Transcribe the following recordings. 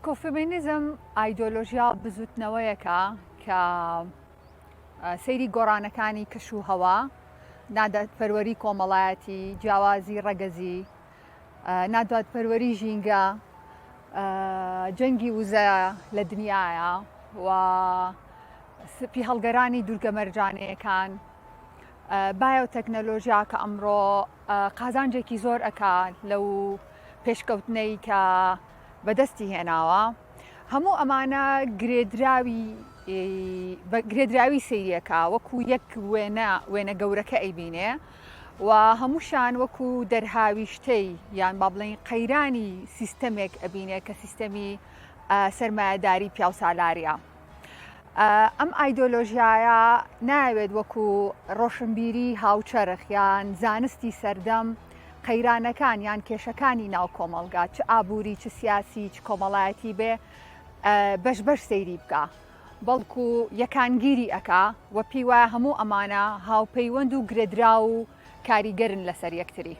ئیکۆفێمینیزم ئایدۆلۆژیا بزوتنەوەیەکە کە سەیری گۆڕانەکانی کەشوهەوا، نادواتپەروەری کۆمەڵایەتی، جیاوازی ڕەگەزی، نادواتپەروەری ژینگە، جەنگی وزە لە دنیاە و سپی هەڵگەرانی دوورگە مەرجانەیەکان، بایۆتەکنۆلۆژیا کە ئەمڕۆ قازانجێکی زۆر ئەکا لەو پێشکەوتنەی کە بەدەستی هێناوە. هەموو ئەمانە گرێدراوی سەیریەکە وەکو یەک وێنە گەورەکە ئەیبینێ و هەمووشان وەکو دەرهاویشتەی یان با بڵێن قەیرانی سیستەمێک ئەبینێ کە سیستەمی سەرمایەداری پیاوسالاریە. ئەم ئایدۆلۆژیایە ناوێت وەکو ڕۆشنبیری هاوچەرخ یان زانستی سەردەم قەیرانەکان یان کێشەکانی ناو کۆمەڵگا چ ئابووری چ سیاسی چ کۆمەڵایەتی بێ بەش سەیری بکە، بەڵکو یەکانگیری ئەکا وە پێی وایە هەموو ئەمانە هاوپەیوەند و گرێدرا و کاریگەرن لەسەر یەکتری.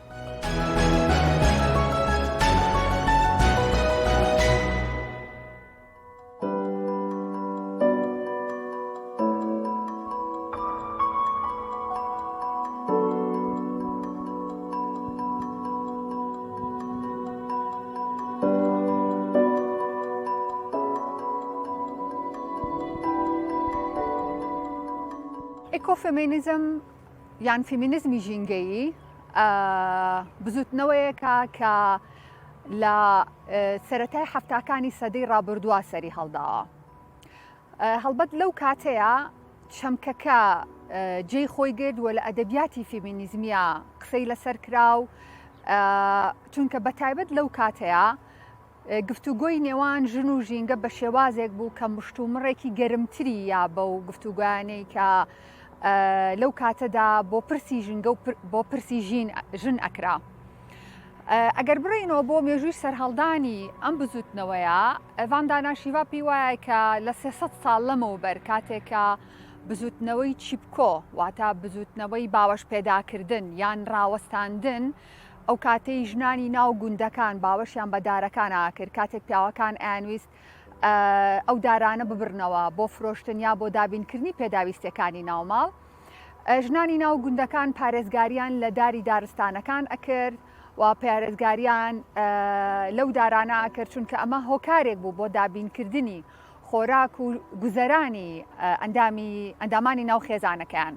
ئیکۆفێمینیزم یان فیمینیزمی ژینگەیی بزوتنەوەیەکە کە لە سەرەتای هەفتاکانی سەدەی ڕابردووە سەری هەڵداوە. هەڵبەت لەو کاتەیە چەمکەکە جێی خۆی گرت و لە ئەدەبیاتی فیمینیزمیە قسەی لەسەر کراو، چونکە بەتایبەت لەو کاتەیە گفتوگۆی نێوان ژن و ژینگە بە شێوازێک بوو کە مشتومڕێکی گەرمتری یا بەو گفتوگویانەی کە لەو کاتەدا بۆ پرسی ژینگە و بۆ پرسی ژن ئەکرا. ئەگەر بڕینەوە بۆ مێژووی سەرهەڵدانی ئەم بزوتنەوەیە، ڤاندانا شیڤا پێی وایە کە لە 300 ساڵ لەمەوبەر کاتێکە بزوتنەوەی چیپکۆ واتە بزوتنەوەی باوەش پێداکردن یان ڕاوەستاندن، ئەو کاتەی ژنانی ناو گوندەکان باوەشیان بە دارەکان ئاکرد، کاتێک پیاوەکان ئایانویست ئەو دارانە ببرنەوە بۆ فرۆشتن یا بۆ دابینکردنی پێداویستەکانی ناوماڵ، ژنانی ناو گوندەکان پارێزگاریان لە داری دارستانەکان ئەکرد و پارێزگاریان لەو دارانە ئەکرد، چونکە ئەمە هۆکارێک بوو بۆ دابینکردنی خۆراک و گوزەرانی ئەندامانی ناو خێزانەکان.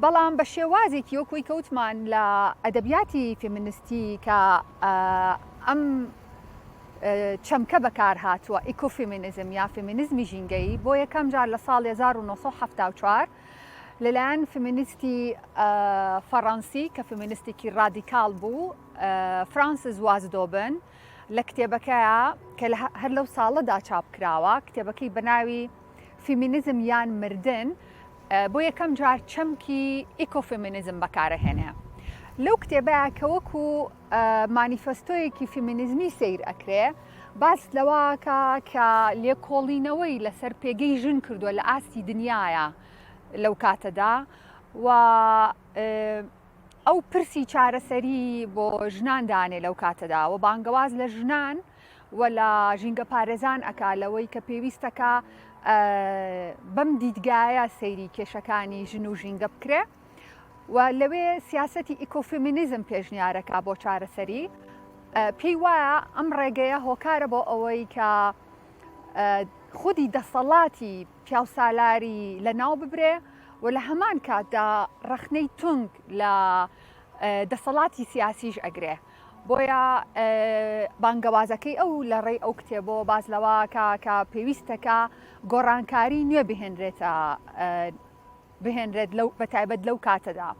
بەڵام بە شێوازێکی وەکوی کەوتمان لە ئەدەبیاتی فیمینیستی کە ئەم چەمکە بەکار هاتووە ئیکۆفێمینیزم یا فیمینیزمی ژینگەیی بۆ یەکەم جار لە ساڵ 1974 لەلایەن فیمینیستی فەڕەنسی کە فیمینیستێکی ڕادیکاڵ بوو، فرانسیس وازدۆبن لە کتێبەکەیە کە هەر لەو ساڵەدا چاپ کراوە، کتێبەکەی بەناوی فیمینیزم یان مردن، بۆ یەکەم جار چەمکی ئیکۆفێمینیزم بەکارەهێنێ. لەو کتێبەیە کە وەکو مانیفەستۆیەکی فیمینیزمی سیر ئەکرێ، باس لەوەکە کە لێکۆڵینەوەی لەسەر پێگەی ژن کردووە لە ئاستی دنیاە لەو کاتەدا و ئەو پرسی چارەسەری بۆ ژناندانێ لەو کاتەدا و بانگەواز لە ژنان و لە ژینگە پارێزان ئەکا لەوەی کە پێویستەکە بەم دیدگایە سەیری کێشەکانی ژن و ژینگە بکرێ و لەوێ سیاسەتی ئیکۆفێمینیزم پێشنیارەکە بۆ چارەسەری. پێی وایە ئەم ڕێگەیە هۆکارە بۆ ئەوەی کە خودی دەسەڵاتی پیاوسالاری لە ناو ببرێ و لە هەمان کاتدا ڕەخنەی تونگ لە دەسەڵاتی سیاسیش ئەگرێ. بۆیە بانگەوازەکەی ئەو لە ڕێی ئەو کتێبۆ باز لەوەکە کە پێویستەکە گۆڕانکاری نوێ بهێنرێت بەتایبەت لەو کاتەدا.